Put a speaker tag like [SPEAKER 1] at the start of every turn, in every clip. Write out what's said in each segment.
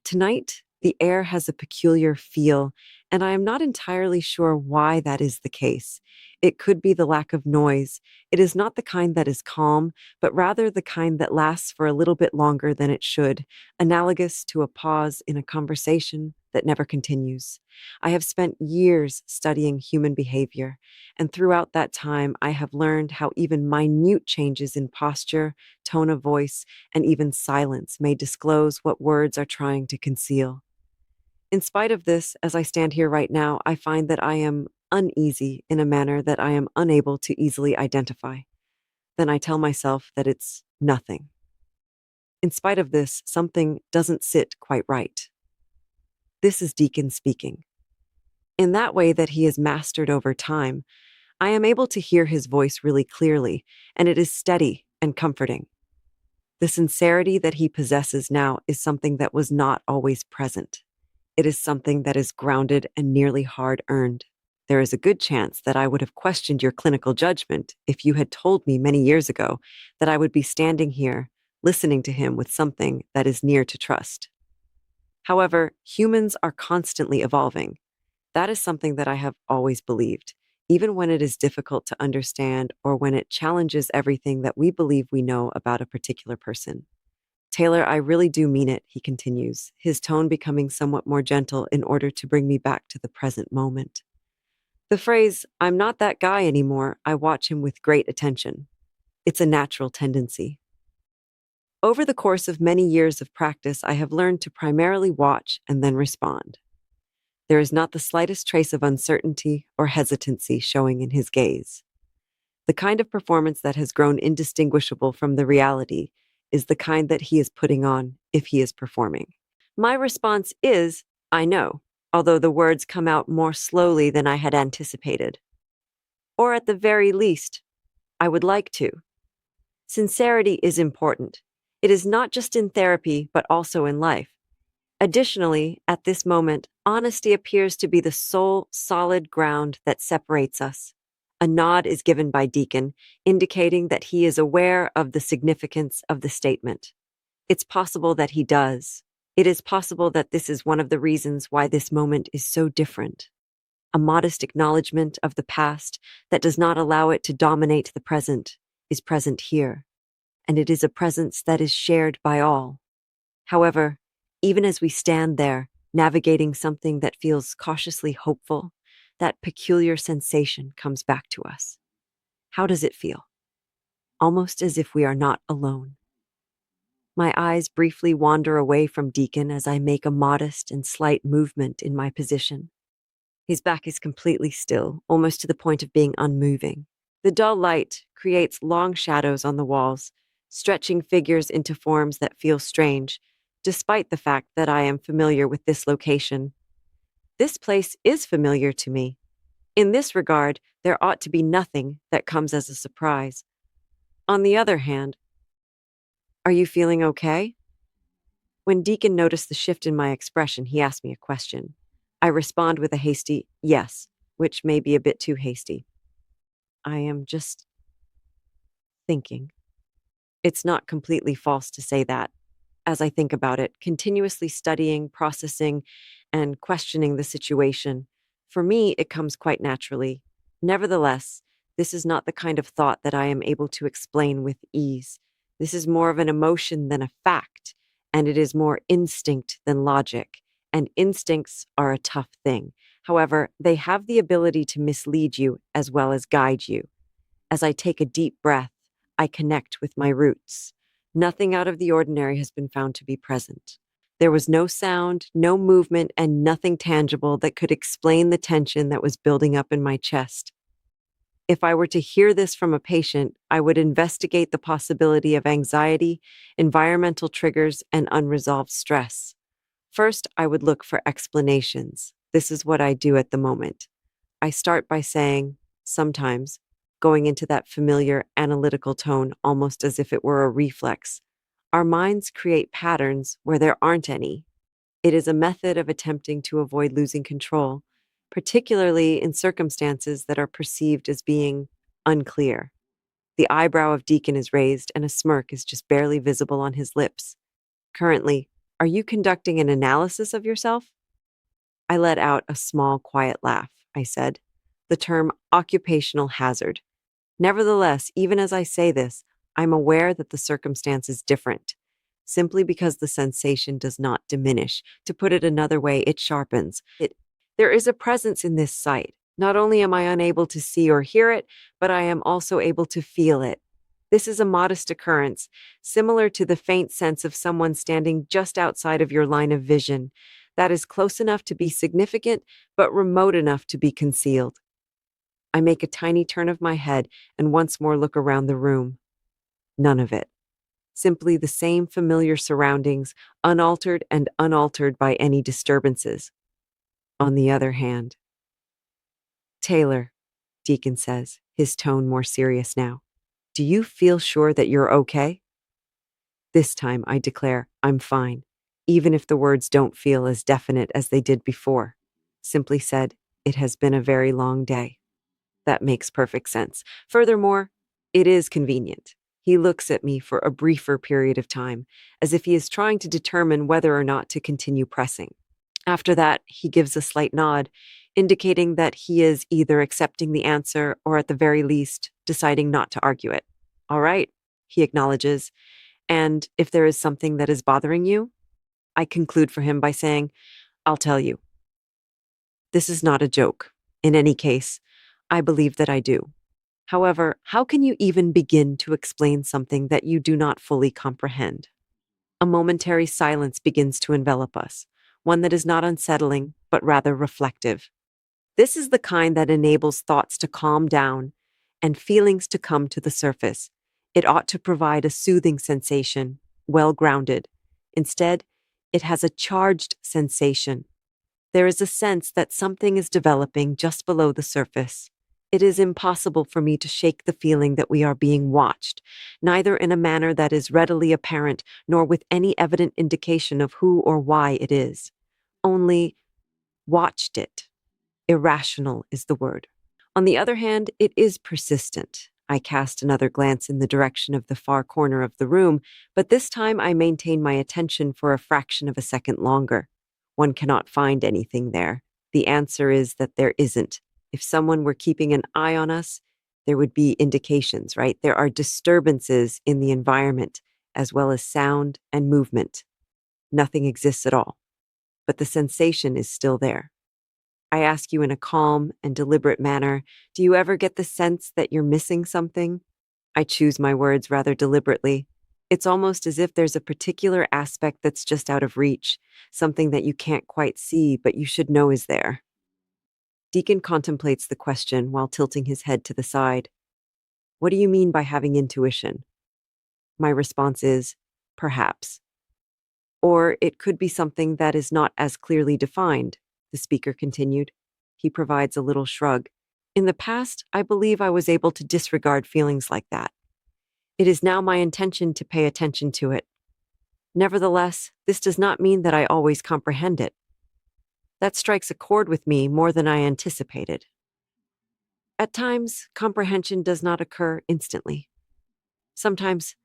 [SPEAKER 1] Tonight, the air has a peculiar feel, and I am not entirely sure why that is the case. It could be the lack of noise. It is not the kind that is calm, but rather the kind that lasts for a little bit longer than it should, analogous to a pause in a conversation that never continues. I have spent years studying human behavior, and throughout that time, I have learned how even minute changes in posture, tone of voice, and even silence may disclose what words are trying to conceal. In spite of this, as I stand here right now, I find that I am uneasy in a manner that I am unable to easily identify. Then I tell myself that it's nothing. In spite of this, something doesn't sit quite right. This is Deacon speaking. In that way that he has mastered over time, I am able to hear his voice really clearly, and it is steady and comforting. The sincerity that he possesses now is something that was not always present. It is something that is grounded and nearly hard-earned. There is a good chance that I would have questioned your clinical judgment if you had told me many years ago that I would be standing here, listening to him with something that is near to trust. However, humans are constantly evolving. That is something that I have always believed, even when it is difficult to understand or when it challenges everything that we believe we know about a particular person. Taylor, I really do mean it, he continues, his tone becoming somewhat more gentle in order to bring me back to the present moment. The phrase, "I'm not that guy anymore," I watch him with great attention. It's a natural tendency. Over the course of many years of practice, I have learned to primarily watch and then respond. There is not the slightest trace of uncertainty or hesitancy showing in his gaze. The kind of performance that has grown indistinguishable from the reality is the kind that he is putting on if he is performing. My response is, I know, although the words come out more slowly than I had anticipated. Or at the very least, I would like to. Sincerity is important. It is not just in therapy, but also in life. Additionally, at this moment, honesty appears to be the sole solid ground that separates us. A nod is given by Deacon, indicating that he is aware of the significance of the statement. It's possible that he does. It is possible that this is one of the reasons why this moment is so different. A modest acknowledgement of the past that does not allow it to dominate the present is present here, and it is a presence that is shared by all. However, even as we stand there, navigating something that feels cautiously hopeful, that peculiar sensation comes back to us. How does it feel? Almost as if we are not alone. My eyes briefly wander away from Deacon as I make a modest and slight movement in my position. His back is completely still, almost to the point of being unmoving. The dull light creates long shadows on the walls, stretching figures into forms that feel strange, despite the fact that I am familiar with this location. This place is familiar to me. In this regard, there ought to be nothing that comes as a surprise. On the other hand, are you feeling okay? When Deacon noticed the shift in my expression, he asked me a question. I respond with a hasty yes, which may be a bit too hasty. I am just thinking. It's not completely false to say that. As I think about it, continuously studying, processing, and questioning the situation, for me, it comes quite naturally. Nevertheless, this is not the kind of thought that I am able to explain with ease. This is more of an emotion than a fact, and it is more instinct than logic, and instincts are a tough thing. However, they have the ability to mislead you as well as guide you. As I take a deep breath, I connect with my roots. Nothing out of the ordinary has been found to be present. There was no sound, no movement, and nothing tangible that could explain the tension that was building up in my chest. If I were to hear this from a patient, I would investigate the possibility of anxiety, environmental triggers, and unresolved stress. First, I would look for explanations. This is what I do at the moment. I start by saying, sometimes, going into that familiar analytical tone almost as if it were a reflex. Our minds create patterns where there aren't any. It is a method of attempting to avoid losing control, particularly in circumstances that are perceived as being unclear. The eyebrow of Deacon is raised and a smirk is just barely visible on his lips. Currently, Are you conducting an analysis of yourself? I let out a small, quiet laugh. I said, the term occupational hazard. Nevertheless, even as I say this, I'm aware that the circumstance is different. Simply because the sensation does not diminish. To put it another way, it sharpens. There is a presence in this sight. Not only am I unable to see or hear it, but I am also able to feel it. This is a modest occurrence, similar to the faint sense of someone standing just outside of your line of vision, that is close enough to be significant, but remote enough to be concealed. I make a tiny turn of my head and once more look around the room. None of it. Simply the same familiar surroundings, unaltered and unaltered by any disturbances. On the other hand, Taylor, Deacon says, his tone more serious now. Do you feel sure that you're okay? This time, I declare, I'm fine, even if the words don't feel as definite as they did before. Simply said, it has been a very long day. That makes perfect sense. Furthermore, it is convenient. He looks at me for a briefer period of time, as if he is trying to determine whether or not to continue pressing. After that, he gives a slight nod, indicating that he is either accepting the answer or at the very least, deciding not to argue it. All right, he acknowledges. And if there is something that is bothering you, I conclude for him by saying, I'll tell you. This is not a joke. In any case, I believe that I do. However, how can you even begin to explain something that you do not fully comprehend? A momentary silence begins to envelop us, one that is not unsettling, but rather reflective. This is the kind that enables thoughts to calm down and feelings to come to the surface. It ought to provide a soothing sensation, well grounded. Instead, it has a charged sensation. There is a sense that something is developing just below the surface. It is impossible for me to shake the feeling that we are being watched, neither in a manner that is readily apparent nor with any evident indication of who or why it is. Only watched it. Irrational is the word. On the other hand, it is persistent. I cast another glance in the direction of the far corner of the room, but this time I maintain my attention for a fraction of a second longer. One cannot find anything there. The answer is that there isn't. If someone were keeping an eye on us, there would be indications, right? There are disturbances in the environment, as well as sound and movement. Nothing exists at all, but the sensation is still there. I ask you in a calm and deliberate manner, do you ever get the sense that you're missing something? I choose my words rather deliberately. It's almost as if there's a particular aspect that's just out of reach, something that you can't quite see, but you should know is there. Deacon contemplates the question while tilting his head to the side. What do you mean by having intuition? My response is, perhaps. Or it could be something that is not as clearly defined, the speaker continued. He provides a little shrug. In the past, I believe I was able to disregard feelings like that. It is now my intention to pay attention to it. Nevertheless, this does not mean that I always comprehend it. That strikes a chord with me more than I anticipated. At times, comprehension does not occur instantly. Sometimes,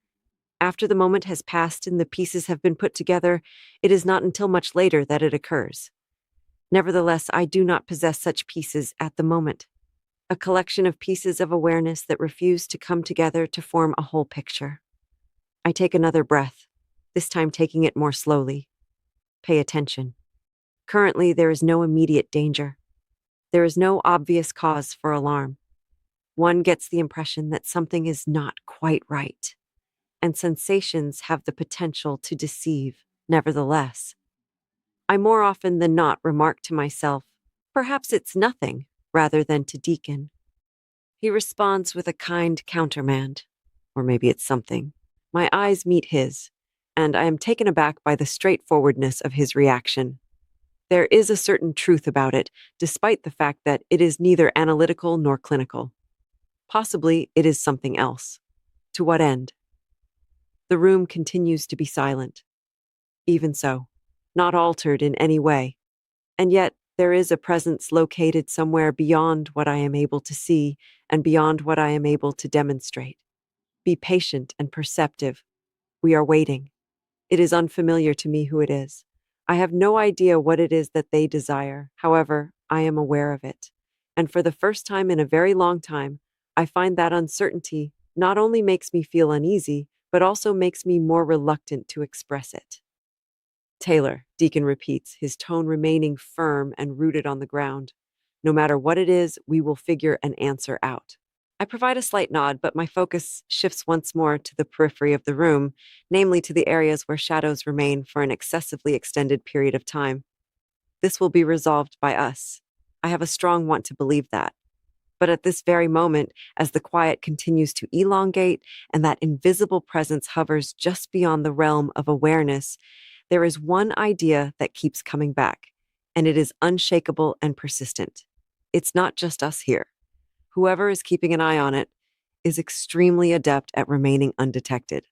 [SPEAKER 1] after the moment has passed and the pieces have been put together, it is not until much later that it occurs. Nevertheless, I do not possess such pieces at the moment. A collection of pieces of awareness that refuse to come together to form a whole picture. I take another breath, this time taking it more slowly. Pay attention. Currently, there is no immediate danger. There is no obvious cause for alarm. One gets the impression that something is not quite right, and sensations have the potential to deceive, nevertheless. I more often than not remark to myself, perhaps it's nothing, rather than to Deacon. He responds with a kind countermand, or maybe it's something. My eyes meet his, and I am taken aback by the straightforwardness of his reaction. There is a certain truth about it, despite the fact that it is neither analytical nor clinical. Possibly it is something else. To what end? The room continues to be silent. Even so, not altered in any way. And yet, there is a presence located somewhere beyond what I am able to see and beyond what I am able to demonstrate. Be patient and perceptive. We are waiting. It is unfamiliar to me who it is. I have no idea what it is that they desire. However, I am aware of it. And for the first time in a very long time, I find that uncertainty not only makes me feel uneasy, but also makes me more reluctant to express it. Taylor, Deacon repeats, his tone remaining firm and rooted on the ground. No matter what it is, we will figure an answer out. I provide a slight nod, but my focus shifts once more to the periphery of the room, namely to the areas where shadows remain for an excessively extended period of time. This will be resolved by us. I have a strong want to believe that. But at this very moment, as the quiet continues to elongate and that invisible presence hovers just beyond the realm of awareness, there is one idea that keeps coming back, and it is unshakable and persistent. It's not just us here. Whoever is keeping an eye on it is extremely adept at remaining undetected.